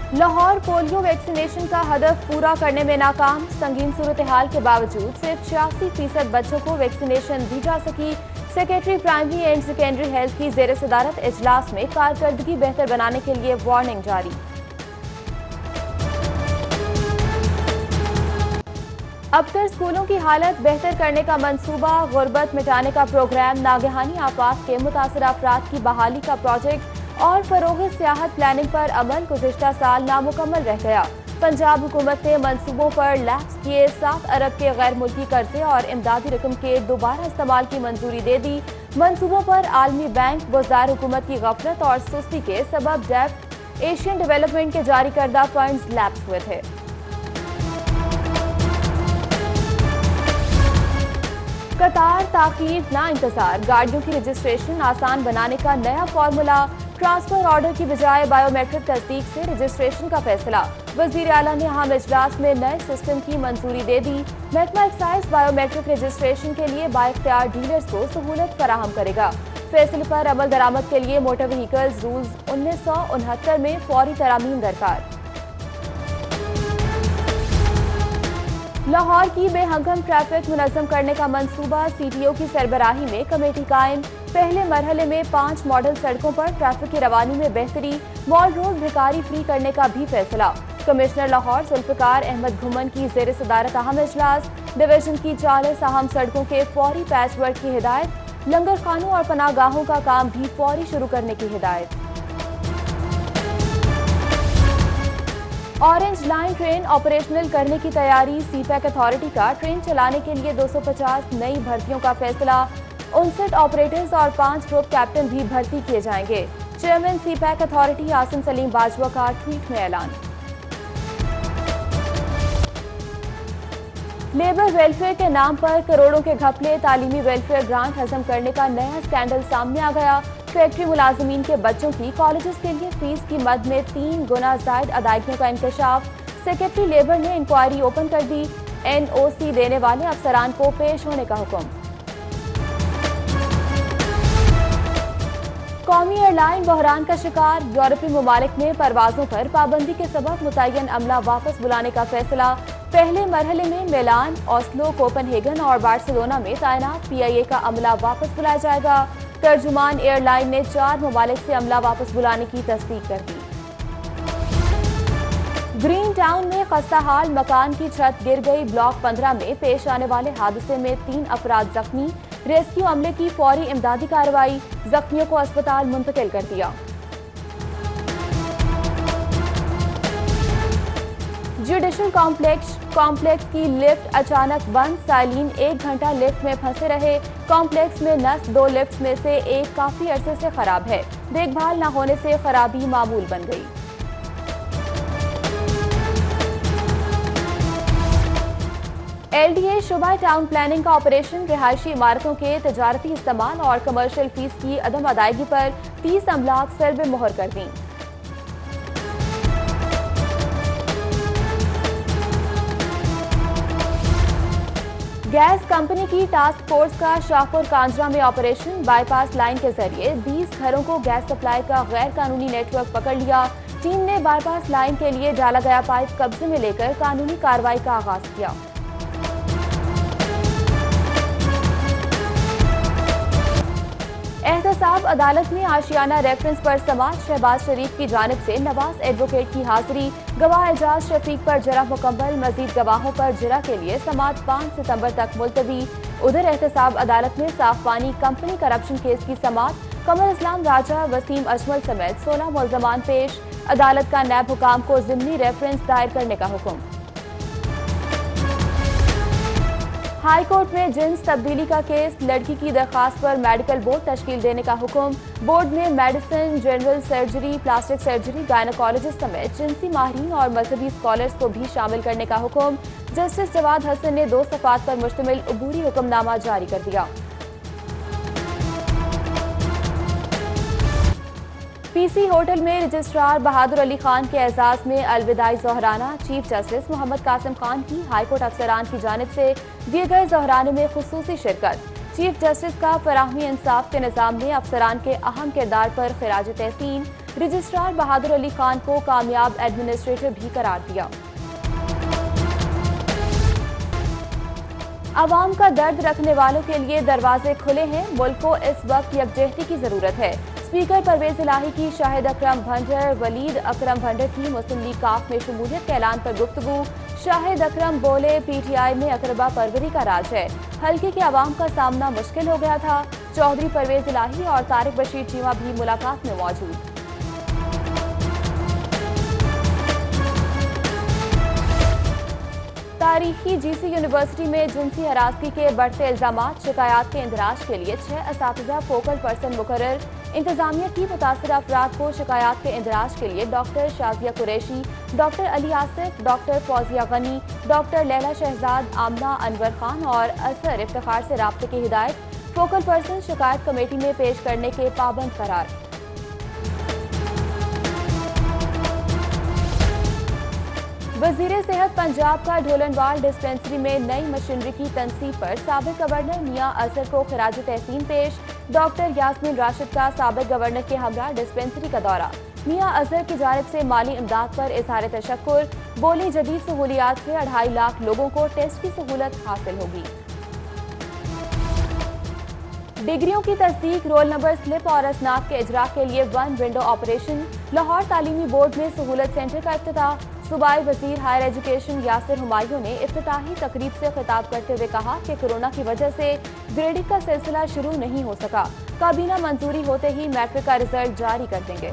Lahore polio vaccination का हदफ पूरा करने में नाकाम। संगीन सूरत-ए-हाल के बावजूद सिर्फ 86% बच्चों को वैक्सीनेशन दी जा सकी। Secretary primary and secondary health की ज़ेर सदारत इजलास में कारकर्दगी बेहतर बनाने के लिए वार्निंग जारी। अबतर स्कूलों की हालत बेहतर करने का मंसूबा, गुर्बत मिटाने का प्रोग्राम, नागहानी आफात के मुतासर अफराद की बहाली का प्रोजेक्ट और फरोग़ सियाहत प्लानिंग पर अमल गुज़िश्ता साल नामुकम्मल रह गया। पंजाब हुकूमत ने मंसूबों पर लैप्स किए 7 अरब के गैर मुल्की कर्जे और इमदादी रकम के दोबारा इस्तेमाल की मंजूरी दे दी। मंसूबों पर आलमी बैंक बुज़दार हुकूमत की गफलत और सुस्ती के सबब डेफ्ट एशियन डेवलपमेंट के जारी करदा फंड्स लैप्स हुए थे। कतार, ताखीर, ना इंतजार, गाड़ियों की रजिस्ट्रेशन आसान बनाने का नया फार्मूला। ट्रांसफर ऑर्डर की बजाय बायोमेट्रिक तस्दीक से रजिस्ट्रेशन का फैसला। वज़ीर आला ने अहम इजलास में नए सिस्टम की मंजूरी दे दी। महकमा एक्साइज बायोमेट्रिक रजिस्ट्रेशन के लिए बाइख्तियार डीलर्स को सहूलत फराहम करेगा। फैसले पर अमल दरामद के लिए मोटर व्हीकल्स रूल्स 1969 में फौरी तरामीम दरकार। लाहौर की बेहंगम ट्रैफिक मुनज़्ज़म करने का मंसूबा, CTO की सरबराही में कमेटी कायम। पहले मरहले में 5 मॉडल सड़कों पर ट्रैफिक की रवानी में बेहतरी, मॉल रोड भिखारी फ्री करने का भी फैसला। कमिश्नर लाहौर जुल्फ़िकार अहमद घुमन की ज़ेर सदारत अहम इजलास। डिवीजन की 40 अहम सड़कों के फौरी पैच वर्क की हिदायत। लंगर खानों और पनाहगाहों का काम भी फौरी शुरू करने की हिदायत। ऑरेंज लाइन ट्रेन ऑपरेशनल करने की तैयारी। CPEC अथॉरिटी का ट्रेन चलाने के लिए 250 नई भर्तियों का फैसला। 59 ऑपरेटर्स और 5 ग्रुप कैप्टन भी भर्ती किए जाएंगे। Chairman CPEC authority Asim Salim Bajwa का ट्वीट में ऐलान। लेबर वेलफेयर के नाम पर करोड़ों के घपले, तालीमी वेलफेयर ग्रांट हजम करने का नया स्कैंडल सामने आ गया। फैक्ट्री मुलाजमीन के बच्चों की कॉलेजेस के लिए फीस की मद में 3 गुना ज़ायद अदायगियों का इंकशाफ। सेक्रेटरी लेबर ने इंक्वायरी ओपन कर दी। NOC देने वाले अफसरान को पेश होने का हुक्म। कौमी एयरलाइन बहरान का शिकार। यूरोपीय ममालिक में परवाजों पर पाबंदी के सबब मुतय्यन अमला वापस बुलाने का फैसला। पहले मरहले में मिलान, ओस्लो, कोपनहेगन और बार्सिलोना में तैनात PIA का अमला वापस बुलाया जाएगा। तर्जुमान एयरलाइन ने 4 ममालिक से अमला वापस बुलाने की तस्दीक कर दी। ग्रीन टाउन में खस्ता हाल, मकान की छत गिर गई। ब्लॉक 15 में पेश आने वाले हादसे में 3 अफराद जख्मी। रेस्क्यू अमले की फौरी इमदादी कार्रवाई। जख्मियों को अस्पताल मुंतकिल कर दिया। जुडिशल कॉम्प्लेक्स की लिफ्ट अचानक बंद। साइलिन 1 घंटा लिफ्ट में फंसे रहे। कॉम्प्लेक्स में नस्ब 2 लिफ्ट में से एक काफी अरसे से खराब है। देखभाल न होने से खराबी मामूल बन गई। LDA शुबा टाउन प्लानिंग का ऑपरेशन। रिहायशी इमारतों के तजारती इस्तेमाल और कमर्शियल फीस की अदम अदायगी पर 30 अमलाक सर्वे मोहर कर दी। गैस कंपनी की टास्क फोर्स का शाहपुर कांजरा में ऑपरेशन। बाईपास लाइन के जरिए 20 घरों को गैस सप्लाई का गैर कानूनी नेटवर्क पकड़ लिया। टीम ने बाईपास लाइन के लिए डाला गया पाइप कब्जे में लेकर कानूनी कार्रवाई का आगाज किया। एहतसाब अदालत में आशियाना रेफरेंस पर समाज। शहबाज शरीफ की जानिब से नवाज एडवोकेट की हाजिरी। गवाह एजाज शफीक पर जरा मुकम्मल। मजीद गवाहों पर जरा के लिए समात 5 सितंबर तक मुलतवी। उधर एहतसाब अदालत में साफ पानी कंपनी करप्शन केस की समात। कमर इस्लाम राजा, वसीम अजमल समेत 16 मुल्ज़मान पेश। अदालत का नैब हुकाम को ज़िमनी रेफरेंस दायर करने का हुक्म। हाई कोर्ट में जिन्स तब्दीली का केस। लड़की की दरखास्त पर मेडिकल बोर्ड तश्कील देने का हुक्म। बोर्ड में medicine, general surgery, plastic surgery, gynaecologist समेत जिनसी माहिरीन और मजहबी स्कॉलर्स को भी शामिल करने का हुक्म। जस्टिस जवाद हसन ने 2 सफ़ात पर मुश्तमिल अबूरी हुक्मनामा जारी कर दिया। PC होटल में रजिस्ट्रार बहादुर अली खान के एजाज में अलविदाई ज़ोहराना। चीफ जस्टिस मोहम्मद कासिम खान की हाईकोर्ट अफसरान की जानिब से दिए गए ज़ोहराने में खुसूसी शिरकत। चीफ जस्टिस का फराहमी इंसाफ के निज़ाम में अफसरान के अहम किरदार पर खिराज तहसीन। रजिस्ट्रार बहादुर अली खान को कामयाब एडमिनिस्ट्रेटर भी करार दिया। आवाम का दर्द रखने वालों के लिए दरवाजे खुले हैं, मुल्क को इस वक्त यकजहती की जरूरत है। स्पीकर परवेज इलाही की शाहिद अकरम भंडर वलीद अकरम भंडर की मुस्लिम लीग काफ में शमूलियत के ऐलान पर गुफ्तगू। शाहिद अकरम बोले, पीटीआई में अकरबा परवरी का राज है, हल्के के आवाम का सामना मुश्किल हो गया था। चौधरी परवेज इलाही और तारिक बशीर चीमा भी मुलाकात में मौजूद। तारीखी जीसी यूनिवर्सिटी में जिनसी हरासगी के बढ़ते इल्जामात, शिकायत के इंदराज के लिए 6 असातिज़ा फोकल पर्सन मुकर्रर। इंतजामिया की मुतासर अफराद को शिकायत के इंदराज के लिए doctor Shazia Qureshi, doctor Ali Asif, doctor Fauzia Ghani, doctor Laila Shahzad, Amna Anwar Khan और असर इफ्तिखार से राब्ते की हिदायत। फोकल पर्सन शिकायत कमेटी में पेश करने के पाबंद करार। वज़ीर सेहत पंजाब का ढोलनवाल डिस्पेंसरी में नई मशीनरी की तनसीब पर साबिक गवर्नर मियां अजहर को खिराज तहसीन पेश। डॉक्टर यास्मीन राशिद का साबिक गवर्नर के हमरा डिस्पेंसरी का दौरा। मियां अजहर की जानिब से माली इमदाद पर इजहार तशक्कुर। बोली, जदीद सहूलियात से 2.5 लाख लोगों को टेस्ट की सहूलत हासिल होगी। डिग्रियों की तस्दीक, रोल नंबर स्लिप और असनाद के इजरा के लिए 1 विंडो ऑपरेशन। लाहौर तालीमी बोर्ड में सहूलत सेंटर का इफ्तिताह। सूबाई वजीर हायर एजुकेशन यासिर हुमायूं ने इफ्तिताही तकरीब से खिताब करते हुए कहा कि कोरोना की वजह से ग्रेडिंग का सिलसिला शुरू नहीं हो सका। काबीना मंजूरी होते ही मैट्रिक का रिजल्ट जारी कर देंगे।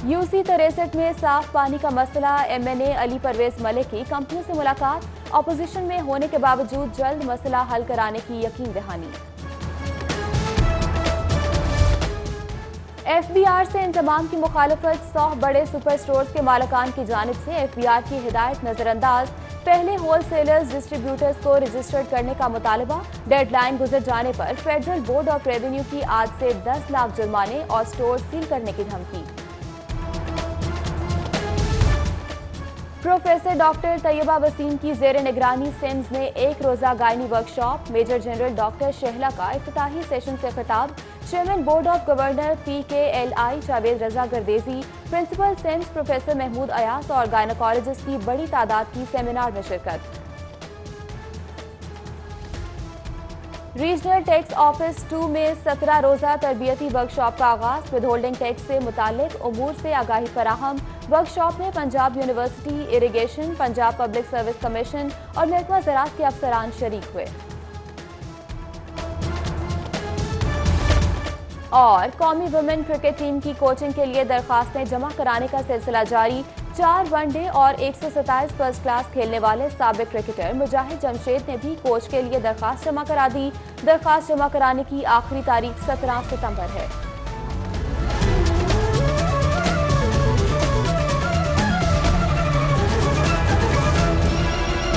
यूसी 63 में साफ पानी का मसला, MNA अली परवेज मलिक की कंपनी से मुलाकात। अपोजिशन में होने के बावजूद जल्द मसला हल कराने की यकीन दहानी। FBR से इंतमाम की मुखालफत, 100 बड़े सुपर स्टोर्स के मालिकान की जानिब से FBR की हिदायत नजरअंदाज। पहले होल सेलर्स डिस्ट्रीब्यूटर्स को रजिस्टर्ड करने का मुतालबा। डेडलाइन गुजर जाने पर फेडरल बोर्ड ऑफ रेवेन्यू की आज से 10 लाख जुर्माने और स्टोर सील करने की धमकी। प्रोफेसर डॉक्टर तैयबा वसीम की जेर निगरानी सिम्स में एक रोजा gynae workshop. Major general doctor Shahla का इफ्तिताही सेशन से खिताब। Chairman board of governor PKLI Javed Raza Gardezi, principal SIMS professor Mahmood Ayaz और गायनोकोलॉजिस्ट की बड़ी तादाद की सेमिनार में शिरकत। रीजनल टैक्स ऑफिस 2 में 17 रोजा तरबियती वर्कशॉप का आगाज। विद होल्डिंग टैक्स से मुतालिक उमूर से आगाही फराहम। वर्कशॉप में Punjab university, irrigation, Punjab public service commission और महकमा ज़राअत के अफसरान शरीक हुए। और कौमी वुमेन क्रिकेट टीम की कोचिंग के लिए दरखास्तें जमा कराने का सिलसिला जारी। 4 वनडे और 127 फर्स्ट क्लास खेलने वाले साबिक क्रिकेटर मुजाहिद जमशेद ने भी कोच के लिए दरखास्त जमा करा दी। दरखास्त जमा कराने की आखिरी तारीख 17 सितंबर है।